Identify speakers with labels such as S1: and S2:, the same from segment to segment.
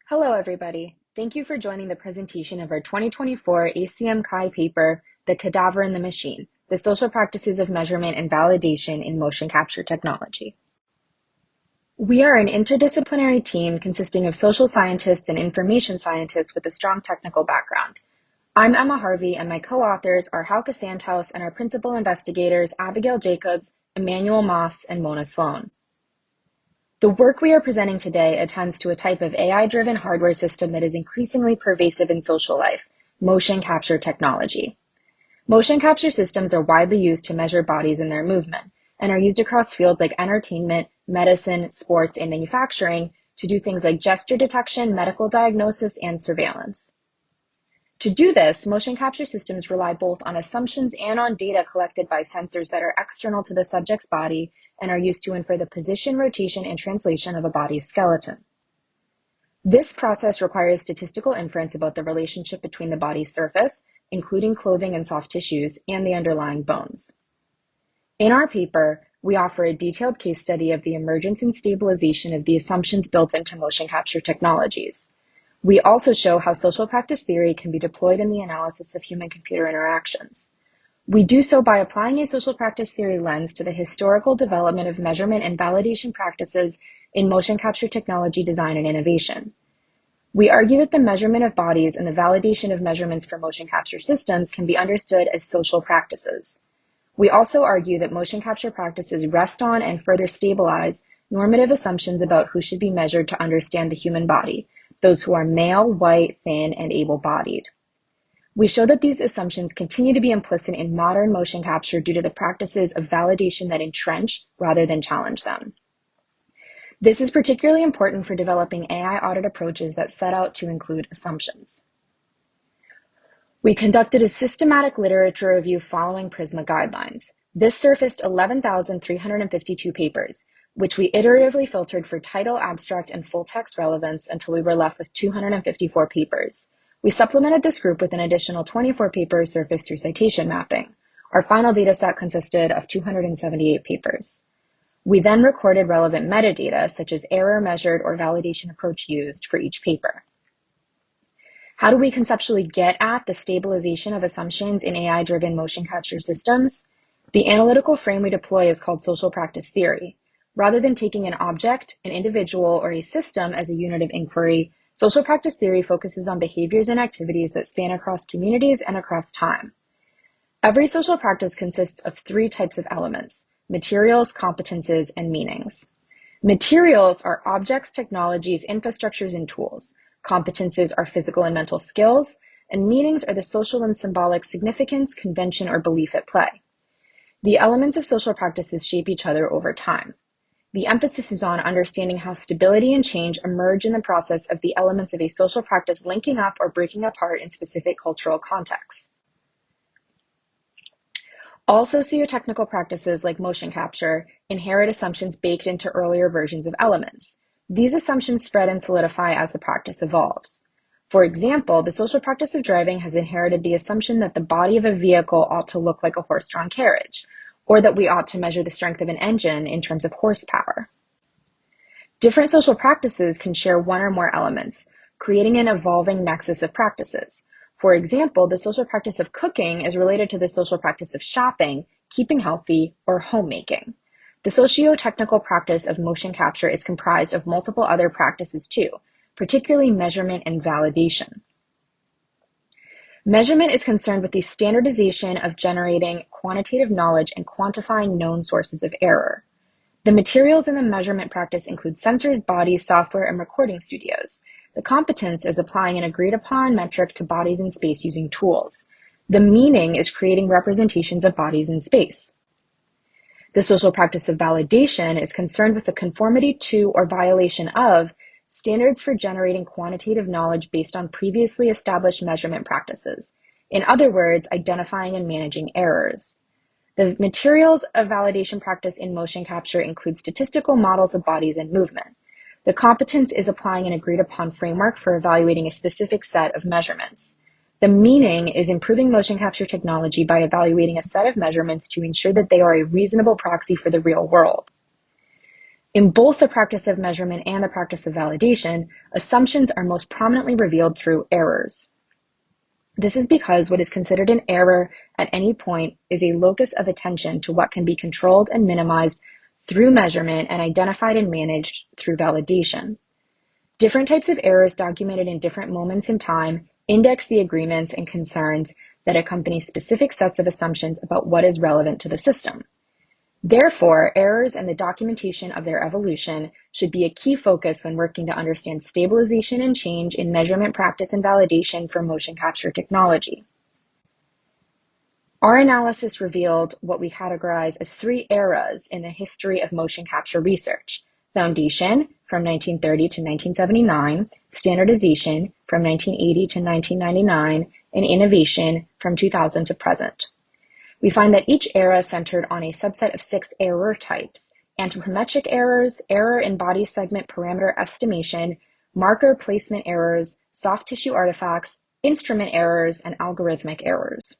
S1: Hello, everybody. Thank you for joining the presentation of our 2024 ACM-CHI paper, The Cadaver and the Machine, the Social Practices of Measurement and Validation in Motion Capture Technology. We are an interdisciplinary team consisting of social scientists and information scientists with a strong technical background. I'm Emma Harvey, and my co-authors are Hauke Sandhaus and our principal investigators, Abigail Jacobs, Emanuel, and Mona Sloane. The work we are presenting today attends to a type of AI-driven hardware system that is increasingly pervasive in social life, motion capture technology. Motion capture systems are widely used to measure bodies and their movement, and are used across fields like entertainment, medicine, sports, and manufacturing to do things like gesture detection, medical diagnosis, and surveillance. To do this, motion capture systems rely both on assumptions and on data collected by sensors that are external to the subject's body and are used to infer the position, rotation, and translation of a body's skeleton. This process requires statistical inference about the relationship between the body's surface, including clothing and soft tissues, and the underlying bones. In our paper, we offer a detailed case study of the emergence and stabilization of the assumptions built into motion capture technologies. We also show how social practice theory can be deployed in the analysis of human-computer interactions. We do so by applying a social practice theory lens to the historical development of measurement and validation practices in motion capture technology design and innovation. We argue that the measurement of bodies and the validation of measurements for motion capture systems can be understood as social practices. We also argue that motion capture practices rest on and further stabilize normative assumptions about who should be measured to understand the human body, those who are male, white, thin, and able-bodied. We show that these assumptions continue to be implicit in modern motion capture due to the practices of validation that entrench rather than challenge them. This is particularly important for developing AI audit approaches that set out to include assumptions. We conducted a systematic literature review following PRISMA guidelines. This surfaced 11,352 papers, which we iteratively filtered for title, abstract, and full text relevance until we were left with 254 papers. We supplemented this group with an additional 24 papers surfaced through citation mapping. Our final dataset consisted of 278 papers. We then recorded relevant metadata, such as error measured or validation approach used for each paper. How do we conceptually get at the stabilization of assumptions in AI-driven motion capture systems? The analytical frame we deploy is called social practice theory. Rather than taking an object, an individual, or a system as a unit of inquiry, social practice theory focuses on behaviors and activities that span across communities and across time. Every social practice consists of three types of elements: materials, competences, and meanings. Materials are objects, technologies, infrastructures, and tools. Competences are physical and mental skills, and meanings are the social and symbolic significance, convention, or belief at play. The elements of social practices shape each other over time. The emphasis is on understanding how stability and change emerge in the process of the elements of a social practice linking up or breaking apart in specific cultural contexts. All socio-technical practices like motion capture inherit assumptions baked into earlier versions of elements. These assumptions spread and solidify as the practice evolves. For example, the social practice of driving has inherited the assumption that the body of a vehicle ought to look like a horse-drawn carriage, or that we ought to measure the strength of an engine in terms of horsepower. Different social practices can share one or more elements, creating an evolving nexus of practices. For example, the social practice of cooking is related to the social practice of shopping, keeping healthy, or homemaking. The socio-technical practice of motion capture is comprised of multiple other practices too, particularly measurement and validation. Measurement is concerned with the standardization of generating quantitative knowledge and quantifying known sources of error. The materials in the measurement practice include sensors, bodies, software, and recording studios. The competence is applying an agreed-upon metric to bodies in space using tools. The meaning is creating representations of bodies in space. The social practice of validation is concerned with the conformity to or violation of standards for generating quantitative knowledge based on previously established measurement practices. In other words, identifying and managing errors. The materials of validation practice in motion capture include statistical models of bodies and movement. The competence is applying an agreed-upon framework for evaluating a specific set of measurements. The meaning is improving motion capture technology by evaluating a set of measurements to ensure that they are a reasonable proxy for the real world. In both the practice of measurement and the practice of validation, assumptions are most prominently revealed through errors. This is because what is considered an error at any point is a locus of attention to what can be controlled and minimized through measurement and identified and managed through validation. Different types of errors documented in different moments in time index the agreements and concerns that accompany specific sets of assumptions about what is relevant to the system. Therefore, errors and the documentation of their evolution should be a key focus when working to understand stabilization and change in measurement practice and validation for motion capture technology. Our analysis revealed what we categorize as 3 eras in the history of motion capture research: foundation from 1930 to 1979, standardization from 1980 to 1999, and innovation from 2000 to present. We find that each era centered on a subset of 6 error types: anthropometric errors, error in body segment parameter estimation, marker placement errors, soft tissue artifacts, instrument errors, and algorithmic errors.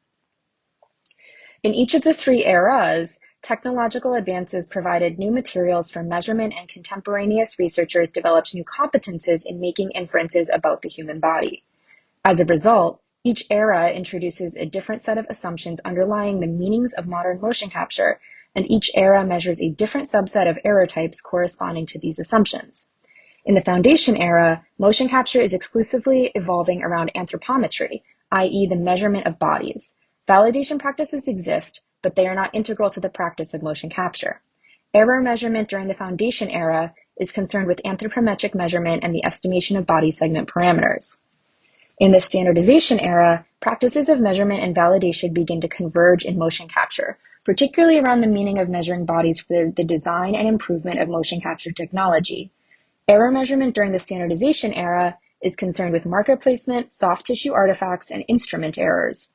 S1: In each of the 3 eras, technological advances provided new materials for measurement, and contemporaneous researchers developed new competences in making inferences about the human body. As a result, each era introduces a different set of assumptions underlying the meanings of modern motion capture, and each era measures a different subset of error types corresponding to these assumptions. In the foundation era, motion capture is exclusively evolving around anthropometry, i.e. the measurement of bodies. Validation practices exist, but they are not integral to the practice of motion capture. Error measurement during the foundation era is concerned with anthropometric measurement and the estimation of body segment parameters. In the standardization era, practices of measurement and validation begin to converge in motion capture, particularly around the meaning of measuring bodies for the design and improvement of motion capture technology. Error measurement during the standardization era is concerned with marker placement, soft tissue artifacts, and instrument errors.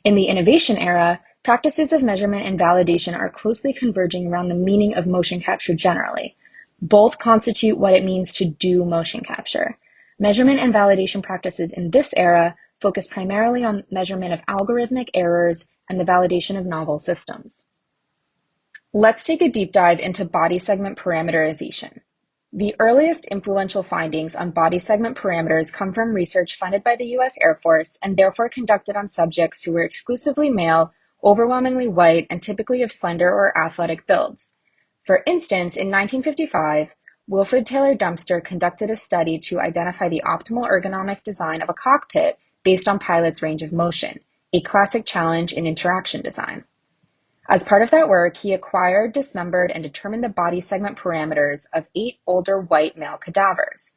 S1: In the innovation era, practices of measurement and validation are closely converging around the meaning of motion capture generally. Both constitute what it means to do motion capture. Measurement and validation practices in this era focus primarily on measurement of algorithmic errors and the validation of novel systems. Let's take a deep dive into body segment parameterization. The earliest influential findings on body segment parameters come from research funded by the U.S. Air Force and therefore conducted on subjects who were exclusively male, overwhelmingly white, and typically of slender or athletic builds. For instance, in 1955, Wilfred Taylor Dempster conducted a study to identify the optimal ergonomic design of a cockpit based on pilots' range of motion, a classic challenge in interaction design. As part of that work, he acquired, dismembered, and determined the body segment parameters of 8 older white male cadavers.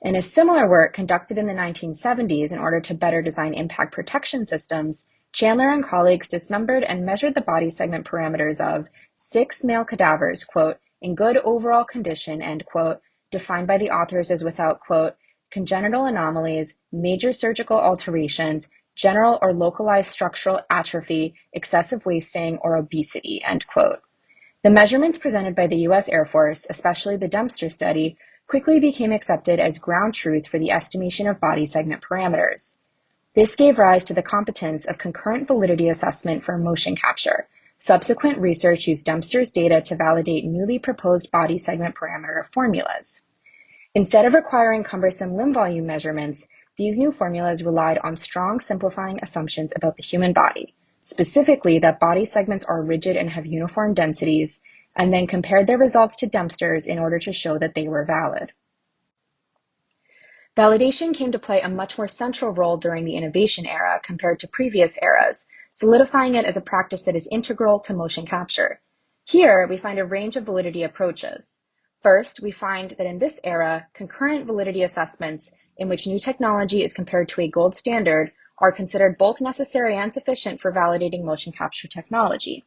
S1: In a similar work conducted in the 1970s in order to better design impact protection systems, Chandler and colleagues dismembered and measured the body segment parameters of 6 male cadavers, quote, in good overall condition, end quote, defined by the authors as without, quote, congenital anomalies, major surgical alterations, general or localized structural atrophy, excessive wasting, or obesity, end quote. The measurements presented by the U.S. Air Force, especially the Dempster study, quickly became accepted as ground truth for the estimation of body segment parameters. This gave rise to the competence of concurrent validity assessment for motion capture. Subsequent research used Dempster's data to validate newly proposed body segment parameter formulas. Instead of requiring cumbersome limb volume measurements, these new formulas relied on strong simplifying assumptions about the human body, specifically that body segments are rigid and have uniform densities, and then compared their results to Dempster's in order to show that they were valid. Validation came to play a much more central role during the innovation era compared to previous eras, solidifying it as a practice that is integral to motion capture. Here, we find a range of validity approaches. First, we find that in this era, concurrent validity assessments, in which new technology is compared to a gold standard, are considered both necessary and sufficient for validating motion capture technology.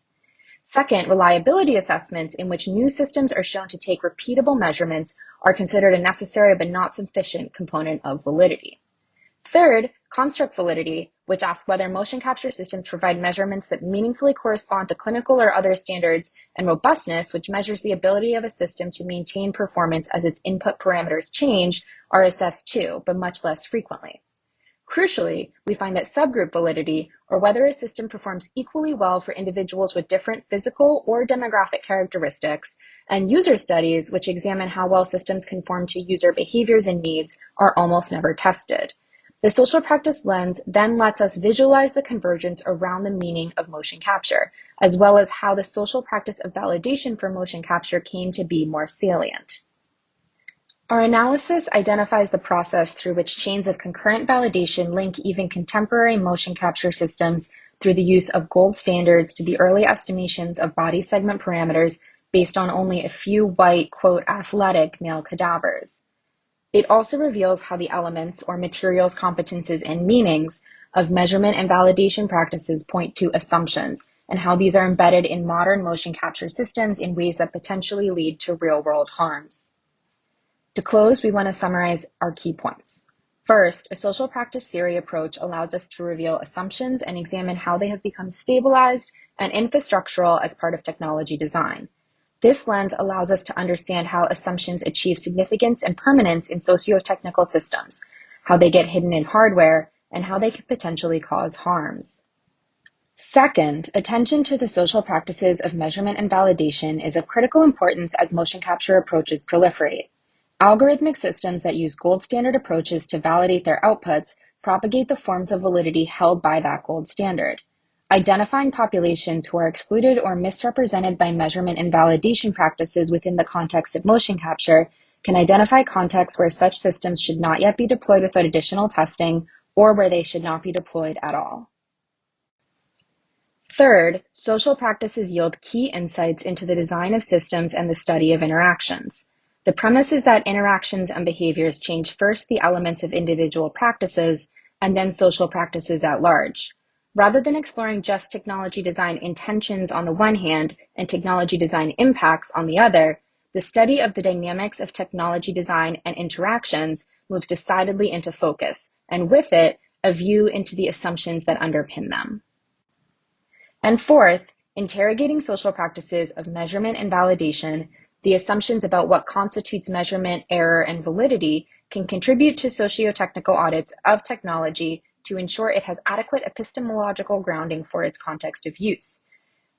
S1: Second, reliability assessments, in which new systems are shown to take repeatable measurements, are considered a necessary but not sufficient component of validity. Third, construct validity, which asks whether motion capture systems provide measurements that meaningfully correspond to clinical or other standards, and robustness, which measures the ability of a system to maintain performance as its input parameters change, are assessed too, but much less frequently. Crucially, we find that subgroup validity, or whether a system performs equally well for individuals with different physical or demographic characteristics, and user studies, which examine how well systems conform to user behaviors and needs, are almost never tested. The social practice lens then lets us visualize the convergence around the meaning of motion capture, as well as how the social practice of validation for motion capture came to be more salient. Our analysis identifies the process through which chains of concurrent validation link even contemporary motion capture systems through the use of gold standards to the early estimations of body segment parameters based on only a few white, quote, athletic male cadavers. It also reveals how the elements or materials, competences, and meanings of measurement and validation practices point to assumptions and how these are embedded in modern motion capture systems in ways that potentially lead to real-world harms. To close, we want to summarize our key points. First, a social practice theory approach allows us to reveal assumptions and examine how they have become stabilized and infrastructural as part of technology design. This lens allows us to understand how assumptions achieve significance and permanence in socio-technical systems, how they get hidden in hardware, and how they could potentially cause harms. Second, attention to the social practices of measurement and validation is of critical importance as motion capture approaches proliferate. Algorithmic systems that use gold standard approaches to validate their outputs propagate the forms of validity held by that gold standard. Identifying populations who are excluded or misrepresented by measurement and validation practices within the context of motion capture can identify contexts where such systems should not yet be deployed without additional testing or where they should not be deployed at all. Third, social practices yield key insights into the design of systems and the study of interactions. The premise is that interactions and behaviors change first the elements of individual practices and then social practices at large. Rather than exploring just technology design intentions on the one hand and technology design impacts on the other, the study of the dynamics of technology design and interactions moves decidedly into focus, and with it, a view into the assumptions that underpin them. And fourth, interrogating social practices of measurement and validation, the assumptions about what constitutes measurement, error, and validity can contribute to socio-technical audits of technology to ensure it has adequate epistemological grounding for its context of use.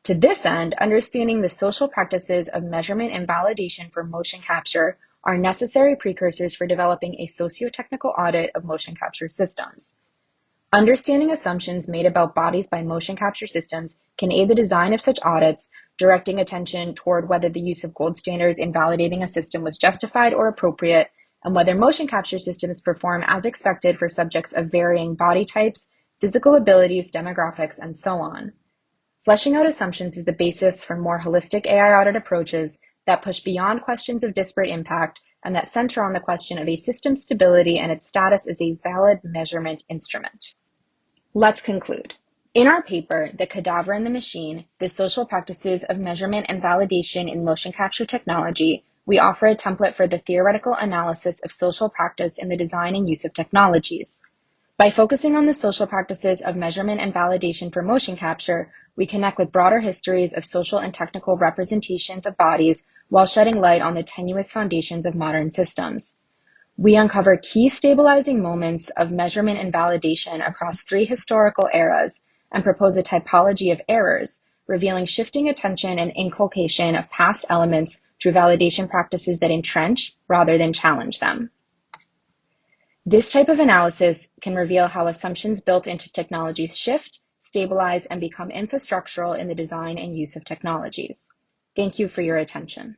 S1: To this end, understanding the social practices of measurement and validation for motion capture are necessary precursors for developing a socio-technical audit of motion capture systems. Understanding assumptions made about bodies by motion capture systems can aid the design of such audits, directing attention toward whether the use of gold standards in validating a system was justified or appropriate, and whether motion capture systems perform as expected for subjects of varying body types, physical abilities, demographics, and so on. Fleshing out assumptions is the basis for more holistic AI audit approaches that push beyond questions of disparate impact and that center on the question of a system's stability and its status as a valid measurement instrument. Let's conclude. In our paper, The Cadaver and the Machine, the Social Practices of Measurement and Validation in Motion Capture Technology, we offer a template for the theoretical analysis of social practice in the design and use of technologies. By focusing on the social practices of measurement and validation for motion capture, we connect with broader histories of social and technical representations of bodies while shedding light on the tenuous foundations of modern systems. We uncover key stabilizing moments of measurement and validation across 3 historical eras and propose a typology of errors, revealing shifting attention and inculcation of past elements through validation practices that entrench rather than challenge them. This type of analysis can reveal how assumptions built into technologies shift, stabilize, and become infrastructural in the design and use of technologies. Thank you for your attention.